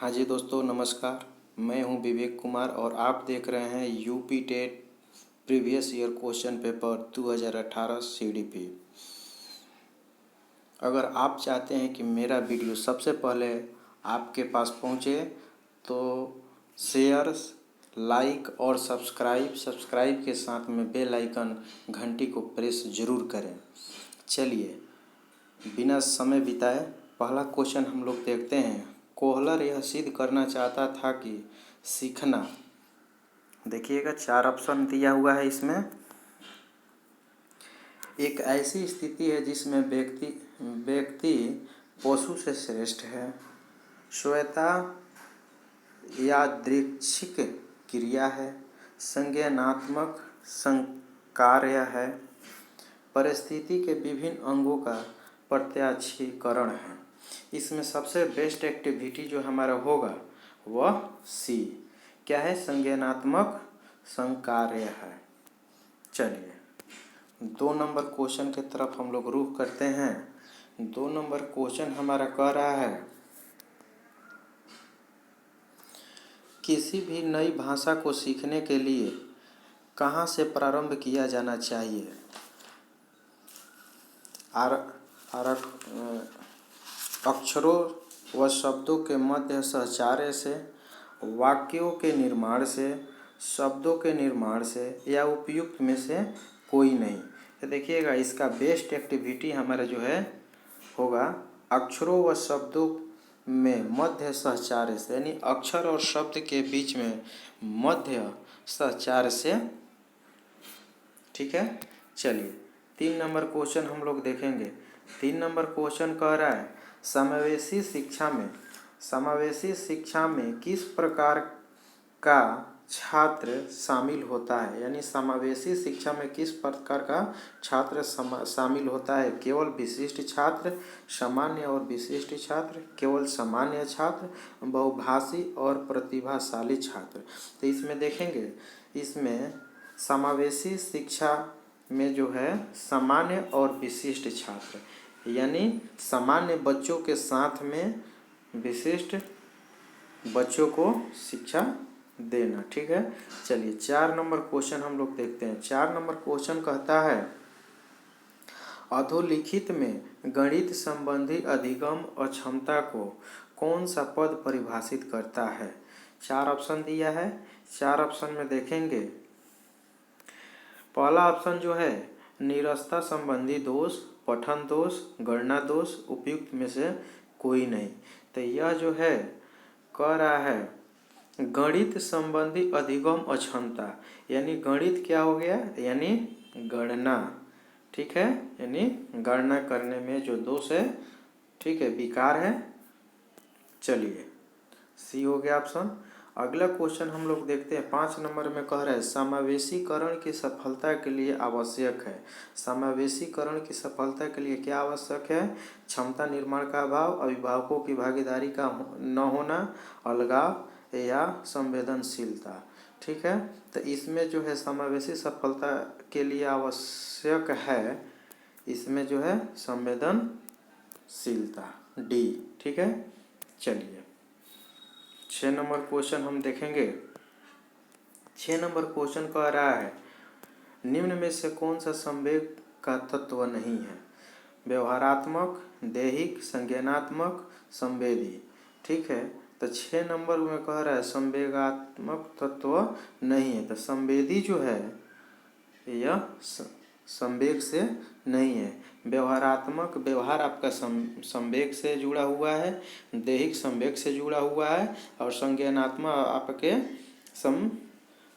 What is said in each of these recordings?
हाँ जी दोस्तों, नमस्कार। मैं हूं विवेक कुमार और आप देख रहे हैं UP TET previous year question paper 2018 CDP. अगर आप चाहते हैं कि मेरा वीडियो सबसे पहले आपके पास पहुंचे तो शेयर, लाइक और सब्सक्राइब के साथ में बेल आइकन घंटी को प्रेस जरूर करें। चलिए बिना समय बिताए पहला क्वेश्चन हम लोग देखते हैं। कोहलर यह सिद्ध करना चाहता था कि सीखना, देखिएगा 4 ऑप्शन दिया हुआ है इसमें। एक ऐसी स्थिति है जिसमें व्यक्ति पशु से श्रेष्ठ है। श्वेता यादृच्छिक क्रिया है। संज्ञानात्मक संकार्य है। परिस्थिति के विभिन्न अंगों का प्रत्याक्षीकरण है। इसमें सबसे बेस्ट एक्टिविटी जो हमारा होगा वह सी क्या है, संज्ञानात्मक संकार्य है। चलिए 2 नंबर क्वेश्चन की तरफ हम लोग रुख करते हैं। 2 नंबर क्वेश्चन हमारा कह रहा है, किसी भी नई भाषा को सीखने के लिए कहाँ से प्रारंभ किया जाना चाहिए। अक्षरों व शब्दों के मध्य सहचार्य से, वाक्यों के निर्माण से, शब्दों के निर्माण से या उपयुक्त में से कोई नहीं। तो देखिएगा इसका बेस्ट एक्टिविटी हमारा जो है होगा अक्षरों व शब्दों में मध्य सहचार्य से, यानी अक्षर और शब्द के बीच में मध्य सहचार्य से। ठीक है, चलिए 3 नंबर क्वेश्चन हम लोग देखेंगे। 3 नंबर क्वेश्चन कह रहा है, समावेशी शिक्षा में किस प्रकार का छात्र शामिल होता है, यानी समावेशी शिक्षा में किस प्रकार का छात्र शामिल होता है। केवल विशिष्ट छात्र, सामान्य और विशिष्ट छात्र, केवल सामान्य छात्र, बहुभाषी और प्रतिभाशाली छात्र। तो इसमें देखेंगे, इसमें समावेशी शिक्षा में जो है सामान्य और विशिष्ट छात्र, यानी सामान्य बच्चों के साथ में विशिष्ट बच्चों को शिक्षा देना। ठीक है, चलिए 4 नंबर क्वेश्चन हम लोग देखते हैं। 4 नंबर क्वेश्चन कहता है, अधोलिखित में गणित संबंधी अधिगम अक्षमता को कौन सा पद परिभाषित करता है। 4 ऑप्शन दिया है। 4 ऑप्शन में देखेंगे, पहला ऑप्शन जो है नीरसता संबंधी दोष, पठन दोष, गणना दोष, उपयुक्त में से कोई नहीं। तो यह जो है कह रहा है गणित संबंधी अधिगम अक्षमता, यानी गणित क्या हो गया, यानी गणना। ठीक है, यानी गणना करने में जो दोष है, ठीक है, विकार है। चलिए सी हो गया ऑप्शन। अगला क्वेश्चन हम लोग देखते हैं। 5 नंबर में कह रहा है, समावेशीकरण की सफलता के लिए आवश्यक है। समावेशीकरण की सफलता के लिए क्या आवश्यक है। क्षमता निर्माण का अभाव, अभिभावकों की भागीदारी का न होना, अलगाव या संवेदनशीलता। ठीक है, तो इसमें जो है समावेशी सफलता के लिए आवश्यक है, इसमें जो है संवेदनशीलता, डी। ठीक है, चलिए 6 नंबर क्वेश्चन हम देखेंगे। 6 नंबर क्वेश्चन कह रहा है, निम्न में से कौन सा संवेग का तत्व नहीं है। व्यवहारात्मक, दैहिक, संज्ञानात्मक, संवेदी। ठीक है, तो 6 नंबर में कह रहा है संवेगात्मक तत्व नहीं है। तो संवेदी जो है यह संवेग से नहीं है। व्यवहारात्मक, व्यवहार आपका संवेग से जुड़ा हुआ है, दैहिक संवेग से जुड़ा हुआ है और संज्ञानात्मक आपके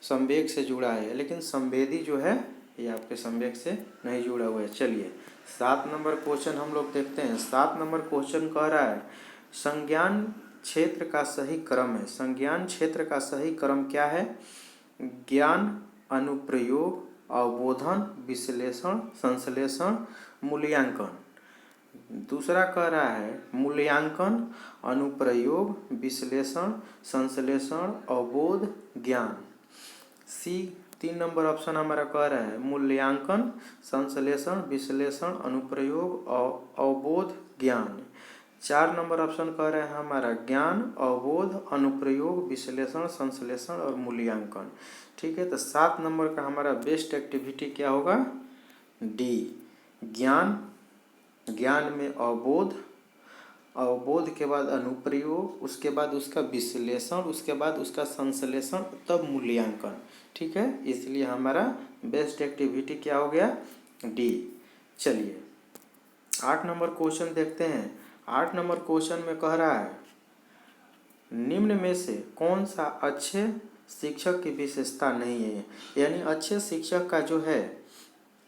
संवेग से जुड़ा है, लेकिन संवेदी जो है ये आपके संवेग से नहीं जुड़ा हुआ है। चलिए 7 नंबर क्वेश्चन हम लोग देखते हैं। 7 नंबर क्वेश्चन कह रहा है, संज्ञान क्षेत्र का सही क्रम है। संज्ञान क्षेत्र का सही क्रम क्या है। ज्ञान, अनुप्रयोग, अवबोधन, विश्लेषण, संश्लेषण, मूल्यांकन। दूसरा कह रहा है मूल्यांकन, अनुप्रयोग, विश्लेषण, संश्लेषण, अवबोध, ज्ञान। सी 3 नंबर ऑप्शन हमारा कह रहा है मूल्यांकन, संश्लेषण, विश्लेषण, अनुप्रयोग, अवबोध, ज्ञान। 4 नंबर ऑप्शन कह रहे हैं हमारा ज्ञान, अवबोध, अनुप्रयोग, विश्लेषण, संश्लेषण और मूल्यांकन। ठीक है, तो 7 नंबर का हमारा बेस्ट एक्टिविटी क्या होगा? डी, ज्ञान। ज्ञान में अवबोध, अवबोध के बाद अनुप्रयोग, उसके बाद उसका विश्लेषण, उसके बाद उसका संश्लेषण, तब मूल्यांकन। ठीक है, इसलिए हमारा बेस्ट एक्टिविटी क्या हो गया? डी। चलिए 8 नंबर क्वेश्चन देखते हैं। 8 नंबर क्वेश्चन में कह रहा है निम्न में से कौन सा अच्छे शिक्षक की विशेषता नहीं है। यानी अच्छे शिक्षक का जो है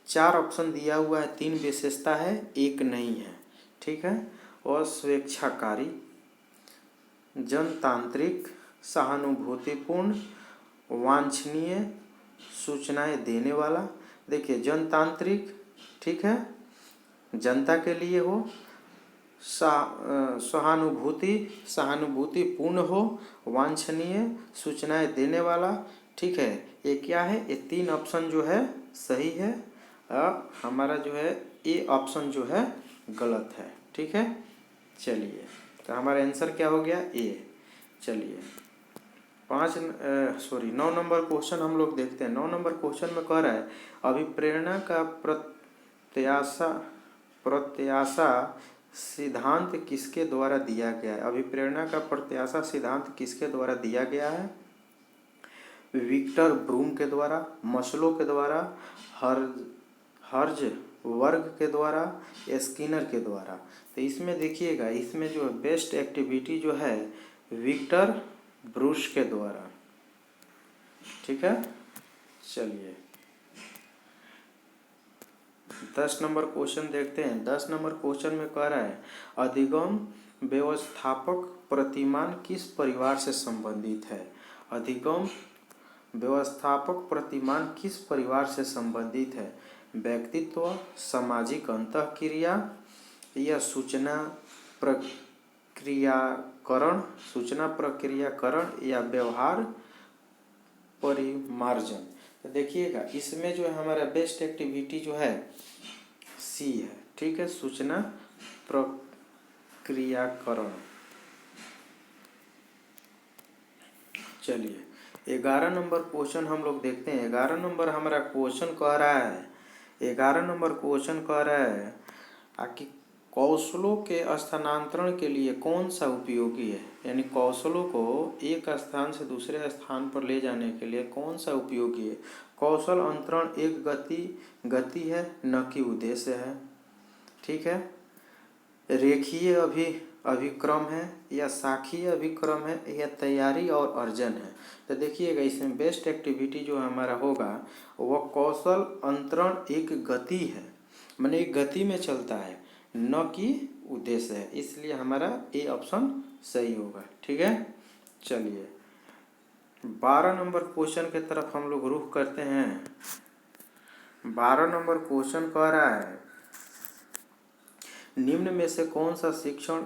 4 ऑप्शन दिया हुआ है, 3 विशेषता है, 1 नहीं है। ठीक है, और स्वेच्छाकारी, जनतांत्रिक, सहानुभूतिपूर्ण, वांछनीय, सूचनाएं देने वाला। देखिए जनतांत्रिक, ठीक है, जनता के लिए हो, सहानुभूतिपूर्ण हो, वांछनीय, सूचनाएं देने वाला। ठीक है, ये क्या है? ये 3 ऑप्शन जो है सही है, हमारा जो है ए ऑप्शन जो है गलत है। ठीक है, चलिए तो हमारा आंसर क्या हो गया? ए। चलिए 9 नंबर क्वेश्चन हम लोग देखते हैं। 9 नंबर क्वेश्चन में कह रहा है अभिप्रेरणा का प्रत्याशा सिद्धांत किसके द्वारा दिया गया है? अभिप्रेरणा का प्रत्याशा सिद्धांत किसके द्वारा दिया गया है? विक्टर ब्रूम के द्वारा, मस्लो के द्वारा, हर्ज वर्ग के द्वारा, स्किनर के द्वारा। तो इसमें देखिएगा, इसमें जो बेस्ट एक्टिविटी जो है विक्टर ब्रूस के द्वारा। ठीक है, चलिए 10 नंबर क्वेश्चन देखते हैं। 10 नंबर क्वेश्चन में कह रहा है अधिगम व्यवस्थापक प्रतिमान किस परिवार से संबंधित है? अधिगम व्यवस्थापक प्रतिमान किस परिवार से संबंधित है? व्यक्तित्व, सामाजिक अंतःक्रिया या सूचना प्रक्रियाकरण या व्यवहार परिमार्जन। तो देखिएगा इसमें जो है हमारा बेस्ट एक्टिविटी जो है सी है। ठीक है, सूचना प्रक्रियाकरण। चलिए 11 नंबर क्वेश्चन हम लोग देखते हैं। 11 नंबर हमारा क्वेश्चन कह रहा है 11 नंबर क्वेश्चन कह रहा है कि कौशलों के स्थानांतरण के लिए कौन सा उपयोगी है? यानी कौशलों को एक स्थान से दूसरे स्थान पर ले जाने के लिए कौन सा उपयोगी है? कौशल अंतरण एक गति है, न कि उद्देश्य है। ठीक है, रेखीय अभिक्रम है या शाखीय अभिक्रम है या तैयारी और अर्जन है। तो देखिएगा इसमें बेस्ट एक्टिविटी जो हमारा होगा वह कौशल अंतरण एक गति है, माने एक गति में चलता है, न कि उद्देश्य है। इसलिए हमारा ए ऑप्शन सही होगा। ठीक है, चलिए 12 नंबर क्वेश्चन के तरफ हम लोग रुख करते हैं। 12 नंबर क्वेश्चन कह रहा है निम्न में से कौन सा शिक्षण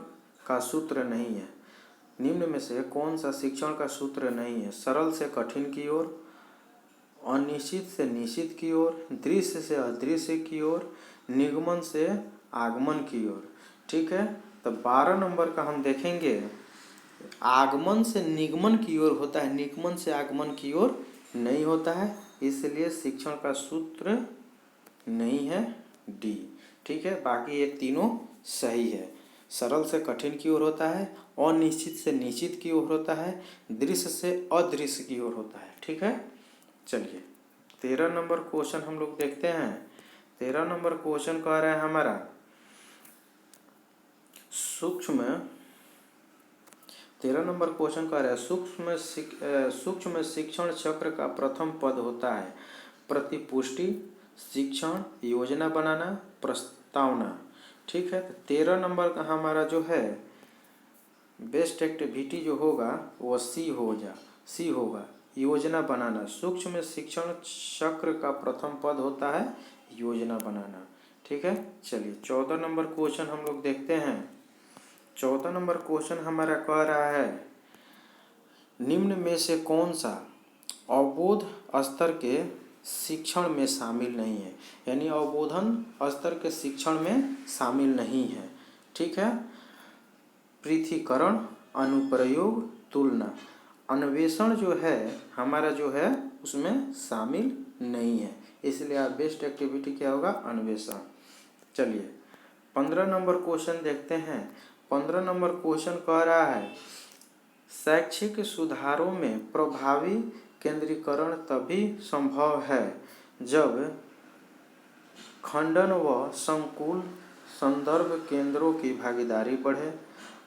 का सूत्र नहीं है? निम्न में से कौन सा शिक्षण का सूत्र नहीं है? सरल से कठिन की ओर, अनिश्चित से निश्चित की ओर, दृश्य से अदृश्य की ओर, निगमन से आगमन की ओर। ठीक है, तो 12 नंबर का हम देखेंगे आगमन से निगमन की ओर होता है, निगमन से आगमन की ओर नहीं होता है, इसलिए शिक्षण का सूत्र नहीं है, डी। ठीक है, बाकी ये तीनों सही है। सरल से कठिन की ओर होता है, अनिश्चित से निश्चित की ओर होता है, दृश्य से अदृश्य की ओर होता है। ठीक है, चलिए 13 नंबर क्वेश्चन हम लोग देखते हैं। 13 नंबर क्वेश्चन कह रहा है हमारा सूक्ष्म शिक्षण चक्र का प्रथम पद होता है प्रतिपुष्टि, शिक्षण, योजना बनाना, प्रस्तावना। ठीक है, 13 नंबर का हमारा जो है बेस्ट एक्टिविटी जो होगा वो सी होगा, योजना बनाना। सूक्ष्म शिक्षण चक्र का प्रथम पद होता है योजना बनाना। ठीक है, चलिए 14 नंबर क्वेश्चन हम लोग देखते हैं। 14 नंबर क्वेश्चन हमारा कह रहा है निम्न में से कौन सा अवबोध स्तर के शिक्षण में शामिल नहीं है? यानी अवबोधन स्तर के शिक्षण में शामिल नहीं है। ठीक है, पृथक्करण, अनुप्रयोग, तुलना। अन्वेषण जो है हमारा जो है उसमें शामिल नहीं है, इसलिए आप बेस्ट एक्टिविटी क्या होगा, अन्वेषण। चलिए 15 नंबर क्वेश्चन देखते हैं। 15 नंबर क्वेश्चन कह रहा है शैक्षिक सुधारों में प्रभावी केंद्रीकरण तभी संभव है जब खंडन व संकुल संदर्भ केंद्रों की भागीदारी बढ़े,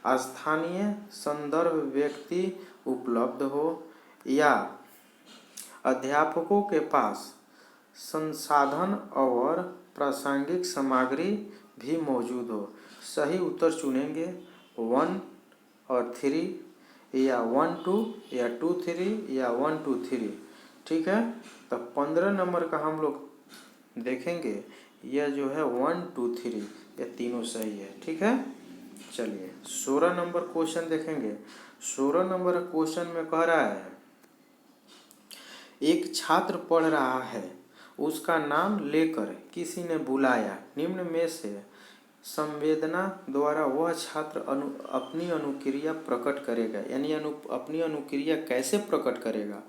स्थानीय संदर्भ व्यक्ति उपलब्ध हो या अध्यापकों के पास संसाधन और प्रासंगिक सामग्री भी मौजूद हो। सही उत्तर चुनेंगे 1 और 3 या 1 2 या 2 3 या 1 2 3। ठीक है, तो 15 नंबर का हम लोग देखेंगे, यह जो है 1 2 3 ये तीनों सही है। ठीक है, चलिए 16 नंबर क्वेश्चन देखेंगे। 16 नंबर क्वेश्चन में कह रहा है एक छात्र पढ़ रहा है, उसका नाम लेकर किसी ने बुलाया, निम्न में से संवेदना द्वारा वह छात्र अपनी अनुक्रिया प्रकट करेगा। यानी अपनी अनुक्रिया कैसे प्रकट करेगा?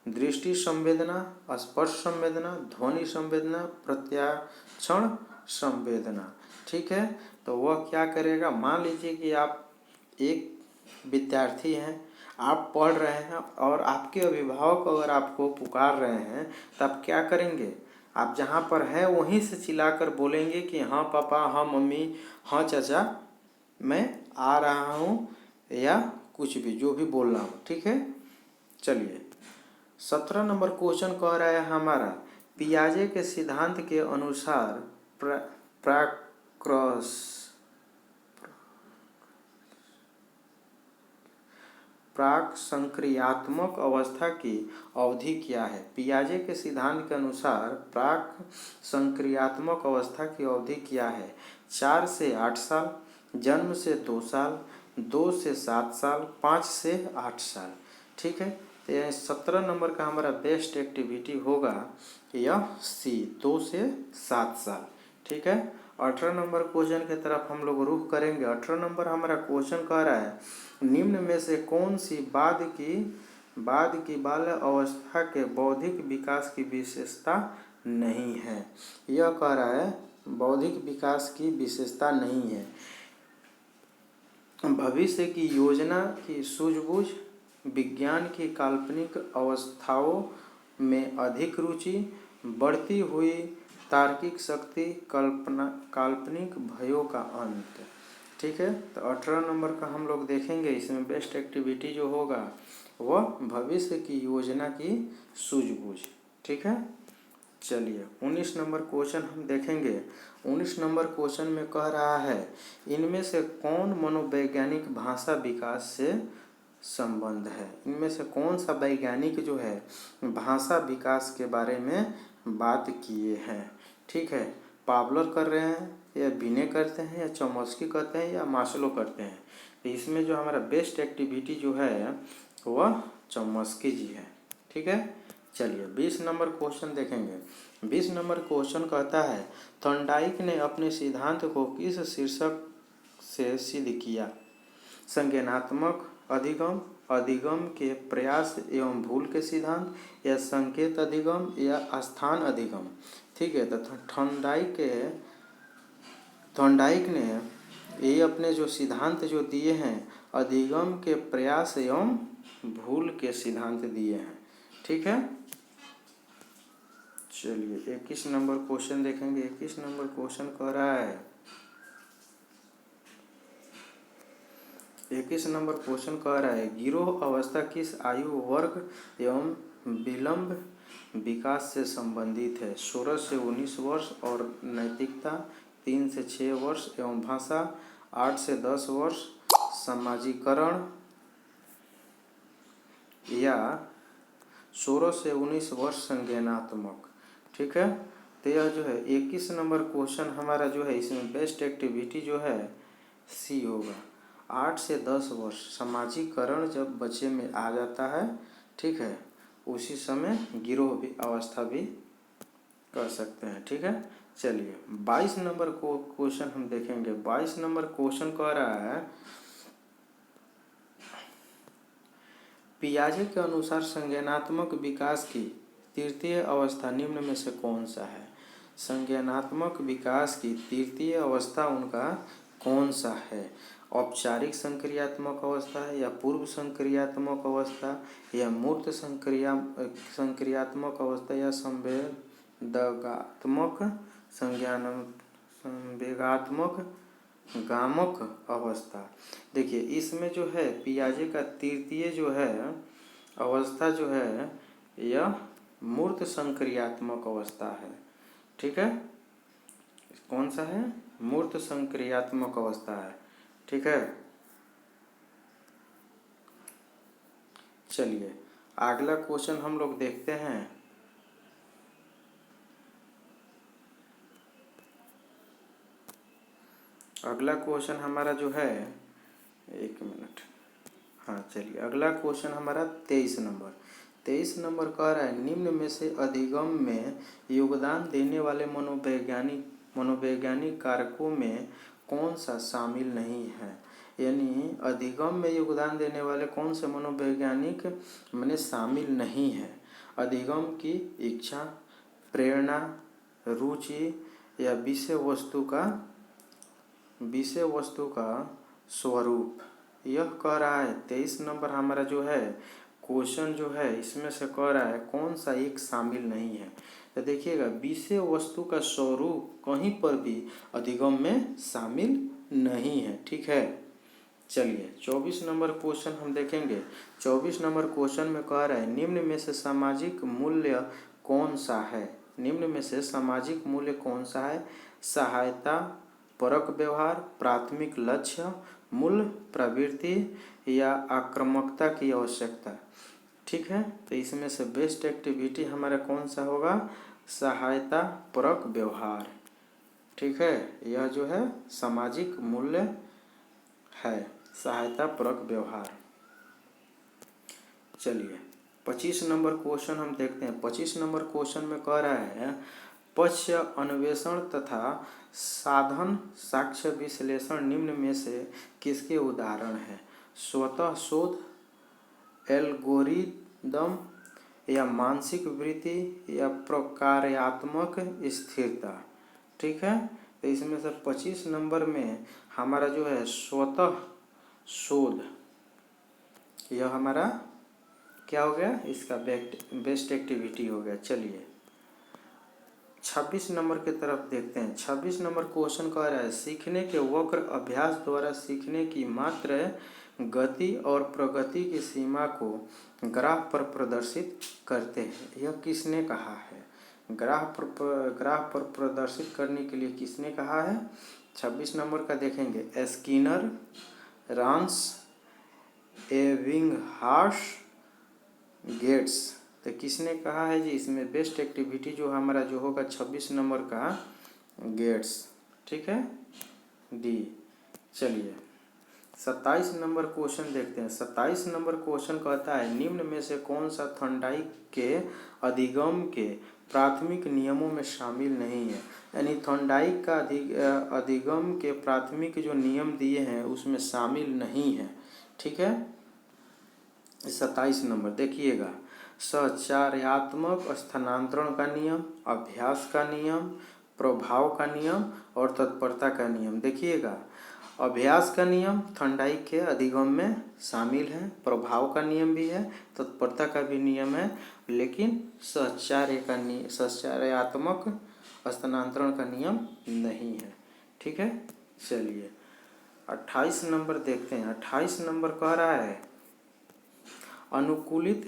दृष्टि संवेदना, स्पर्श संवेदना, ध्वनि संवेदना, प्रत्याक्षण संवेदना। ठीक है, तो वह क्या करेगा? मान लीजिए कि आप एक विद्यार्थी हैं, आप पढ़ रहे हैं और आपके अभिभावक अगर आपको पुकार रहे हैं तो आप क्या करेंगे? आप जहाँ पर हैं वहीं से चिल्लाकर बोलेंगे कि हाँ पापा, हाँ मम्मी, हाँ चाचा, मैं आ रहा हूँ, या कुछ भी जो भी बोलना हो। ठीक है, चलिए 17 नंबर क्वेश्चन कह रहा है हमारा पियाजे के सिद्धांत के अनुसार प्राक संक्रियात्मक अवस्था की अवधि क्या है? पियाजे के सिद्धांत के अनुसार प्राक संक्रियात्मक अवस्था की अवधि क्या है? 4 से 8 साल, जन्म से 2 साल, 2 से 7 साल, 5 से 8 साल। ठीक है, तो यह 17 नंबर का हमारा बेस्ट एक्टिविटी होगा यह सी, 2 से 7 साल। ठीक है, 18 नंबर क्वेश्चन की तरफ हम लोग रुख करेंगे। 18 नंबर हमारा क्वेश्चन कह रहा है निम्न में से कौन सी बाद की बाल्य अवस्था के बौद्धिक विकास की विशेषता नहीं है? यह कह रहा है बौद्धिक विकास की विशेषता नहीं है। भविष्य की योजना की सूझबूझ, विज्ञान की काल्पनिक अवस्थाओं में अधिक रुचि, बढ़ती हुई तार्किक शक्ति, काल्पनिक भयों का अंत। ठीक है, तो 18 नंबर का हम लोग देखेंगे। इसमें बेस्ट एक्टिविटी जो होगा वह भविष्य की योजना की सूझबूझ। ठीक है, चलिए 19 नंबर क्वेश्चन हम देखेंगे। 19 नंबर क्वेश्चन में कह रहा है इनमें से कौन मनोवैज्ञानिक भाषा विकास से संबंध है? इनमें से कौन सा वैज्ञानिक जो है भाषा विकास के बारे में बात किए हैं? ठीक है, पावलर कर रहे हैं या बिने करते हैं या चॉम्स्की करते हैं या मास्लो करते हैं? तो इसमें जो हमारा बेस्ट एक्टिविटी जो है वह चॉम्स्की जी है। ठीक है, चलिए 20 नंबर क्वेश्चन देखेंगे। 20 नंबर क्वेश्चन कहता है थॉर्नडाइक ने अपने सिद्धांत को किस शीर्षक से सिद्ध किया? संज्ञानात्मक अधिगम, अधिगम के प्रयास एवं भूल के सिद्धांत, या संकेत अधिगम, या स्थान अधिगम। ठीक है, तो थॉर्नडाइक ने ये अपने जो सिद्धांत जो दिए हैं अधिगम के प्रयास एवं भूल के सिद्धांत दिए हैं। ठीक है, चलिए 21 नंबर क्वेश्चन देखेंगे। 21 नंबर क्वेश्चन कह रहा है 21 नंबर क्वेश्चन कह रहा है गिरोह अवस्था किस आयु वर्ग एवं विलंब विकास से संबंधित है? 16 से 19 वर्ष और नैतिकता 3 से 6 वर्ष एवं भाषा 8 से 10 वर्ष, समाजीकरण या 16 से 19 वर्ष संज्ञानात्मक। ठीक है, तो यह जो है 21 नंबर क्वेश्चन हमारा जो है इसमें बेस्ट एक्टिविटी जो है सी होगा। 8 से 10 वर्ष समाजीकरण जब बच्चे में आ जाता है, ठीक है, उसी समय गिरोह भी अवस्था भी कर सकते हैं। ठीक है, चलिए 22 नंबर को क्वेश्चन हम देखेंगे। 22 नंबर क्वेश्चन कह रहा है पियाजे के अनुसार संज्ञानात्मक विकास की तृतीय अवस्था निम्न में से कौन सा है। संज्ञानात्मक विकास की तृतीय अवस्था उनका कौन सा है। औपचारिक संक्रियात्मक अवस्था है या पूर्व संक्रियात्मक अवस्था या मूर्त संक्रियात्मक अवस्था या संवेदगात्मक संवेगात्मक गामक अवस्था। देखिए इसमें जो है पियाजे का तृतीय जो है अवस्था जो है यह मूर्त संक्रियात्मक अवस्था है। ठीक है, कौन सा है, मूर्त संक्रियात्मक अवस्था है। ठीक है, चलिए अगला क्वेश्चन हम लोग देखते हैं। अगला क्वेश्चन हमारा जो है, एक मिनट, हाँ चलिए अगला क्वेश्चन हमारा 23 नंबर कह रहा है निम्न में से अधिगम में योगदान देने वाले मनोवैज्ञानिक कारकों में कौन सा शामिल नहीं है। यानी अधिगम में योगदान देने वाले कौन से मनोवैज्ञानिक में शामिल नहीं है। अधिगम की इच्छा, प्रेरणा, रुचि या विषय वस्तु का स्वरूप, यह कह रहा है 23 नंबर हमारा जो है क्वेश्चन जो है इसमें से कह रहा है कौन सा एक शामिल नहीं है। तो देखिएगा विषय वस्तु का स्वरूप कहीं पर भी अधिगम में शामिल नहीं है। ठीक है, चलिए 24 नंबर क्वेश्चन हम देखेंगे। 24 नंबर क्वेश्चन में कह रहा है निम्न में से सामाजिक मूल्य कौन सा है। निम्न में से सामाजिक मूल्य कौन सा है। सहायता, परक व्यवहार, प्राथमिक लक्ष्य, मूल प्रवृत्ति या आक्रामकता की आवश्यकता। ठीक है, तो इसमें से बेस्ट एक्टिविटी हमारा कौन सा होगा, सहायता परक व्यवहार। ठीक है, यह जो है सामाजिक मूल्य है, सहायता परक व्यवहार। चलिए 25 नंबर क्वेश्चन हम देखते हैं। 25 नंबर क्वेश्चन में कह रहा है पक्ष अन्वेषण तथा साधन साक्ष्य विश्लेषण निम्न में से किसके उदाहरण हैं। स्वतः शोध, एल्गोरिदम या मानसिक वृत्ति या प्रकार्यात्मक स्थिरता। ठीक है, तो इसमें से 25 नंबर में हमारा जो है स्वतः शोध, यह हमारा क्या हो गया, इसका बेस्ट एक्टिविटी हो गया। चलिए 26 नंबर की तरफ देखते हैं। 26 नंबर क्वेश्चन कह रहा है सीखने के वक्र अभ्यास द्वारा सीखने की मात्र गति और प्रगति की सीमा को ग्राफ पर प्रदर्शित करते हैं। यह किसने कहा है। ग्राफ पर प्रदर्शित करने के लिए किसने कहा है। 26 नंबर का देखेंगे स्किनर, रांस, एबिंगहास, गेट्स। तो किसने कहा है जी, इसमें बेस्ट एक्टिविटी जो हमारा जो होगा 26 नंबर का गेट्स। ठीक है, डी। चलिए 27 नंबर क्वेश्चन देखते हैं। 27 नंबर क्वेश्चन कहता है निम्न में से कौन सा थॉर्नडाइक के अधिगम के प्राथमिक नियमों में शामिल नहीं है। यानी थॉर्नडाइक का अधिगम के प्राथमिक जो नियम दिए हैं उसमें शामिल नहीं है। ठीक है, 27 नंबर देखिएगा सचार्यात्मक स्थानांतरण का नियम, अभ्यास का नियम, प्रभाव का नियम और तत्परता का नियम। देखिएगा अभ्यास का नियम थॉर्नडाइक के अधिगम में शामिल है, प्रभाव का नियम भी है, तत्परता का भी नियम है, लेकिन सचार्यात्मक स्थानांतरण का नियम नहीं है। ठीक है, चलिए 28 नंबर देखते हैं। 28 नंबर कह रहा है अनुकूलित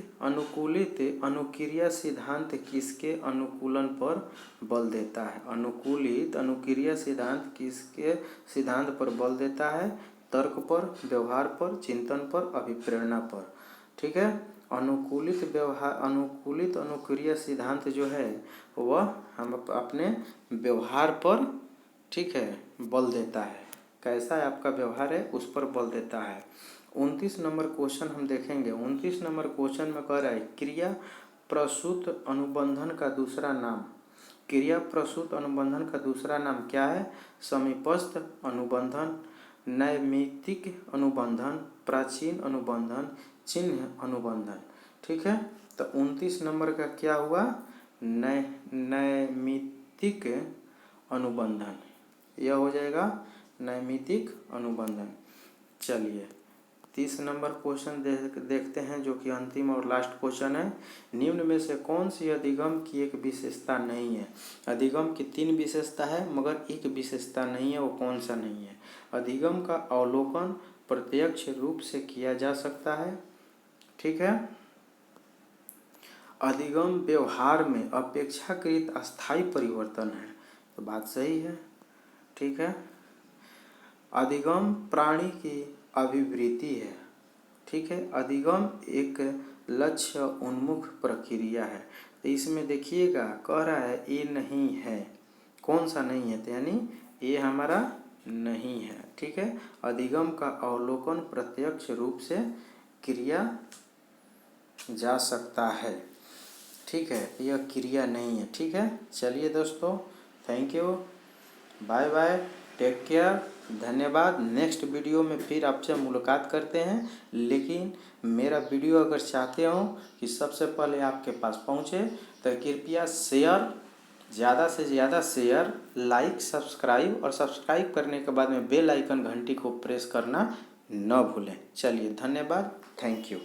अनुक्रिया सिद्धांत किसके अनुकूलन पर बल देता है। अनुकूलित अनुक्रिया सिद्धांत किसके सिद्धांत पर बल देता है। तर्क पर, व्यवहार पर, चिंतन पर, अभिप्रेरणा पर। ठीक है, अनुकूलित अनुक्रिया सिद्धांत जो है वह हम अपने व्यवहार पर, ठीक है, बल देता है। कैसा है आपका व्यवहार है उस पर बल देता है। 29 नंबर क्वेश्चन हम देखेंगे। 29 नंबर क्वेश्चन में कह रहा है क्रिया प्रसूत अनुबंधन का दूसरा नाम क्रिया प्रसूत अनुबंधन का दूसरा नाम क्या है? समीपस्थ अनुबंधन, नैमित्तिक अनुबंधन, प्राचीन अनुबंधन, चिन्ह अनुबंधन। ठीक है, तो 29 नंबर का क्या हुआ? नैमित्तिक अनुबंधन। यह हो जाएगा नैमित्तिक अनुबंधन। चलिए 30 नंबर क्वेश्चन देखते हैं, जो कि अंतिम और लास्ट क्वेश्चन है। निम्न में से कौन सी अधिगम की एक विशेषता नहीं है? अधिगम की 3 विशेषता है मगर एक विशेषता नहीं है, वो कौन सा नहीं है? अधिगम का अवलोकन प्रत्यक्ष रूप से किया जा सकता है। ठीक है, अधिगम व्यवहार में अपेक्षाकृत अस्थायी परिवर्तन है, तो बात सही है। ठीक है, अधिगम प्राणी की अभिवृत्ति है। ठीक है, अधिगम एक लक्ष्य उन्मुख प्रक्रिया है। तो इसमें देखिएगा कह रहा है ये नहीं है, कौन सा नहीं है? तो यानी ये हमारा नहीं है। ठीक है, अधिगम का अवलोकन प्रत्यक्ष रूप से किया जा सकता है। ठीक है, यह क्रिया नहीं है। ठीक है, चलिए दोस्तों, thank you, bye bye, take care, धन्यवाद। नेक्स्ट वीडियो में फिर आपसे मुलाकात करते हैं। लेकिन मेरा वीडियो अगर चाहते हो कि सबसे पहले आपके पास पहुंचे तो कृपया शेयर, ज़्यादा से ज़्यादा शेयर, लाइक, सब्सक्राइब, और सब्सक्राइब करने के बाद में बेल आइकन घंटी को प्रेस करना न भूलें। चलिए धन्यवाद, थैंक यू।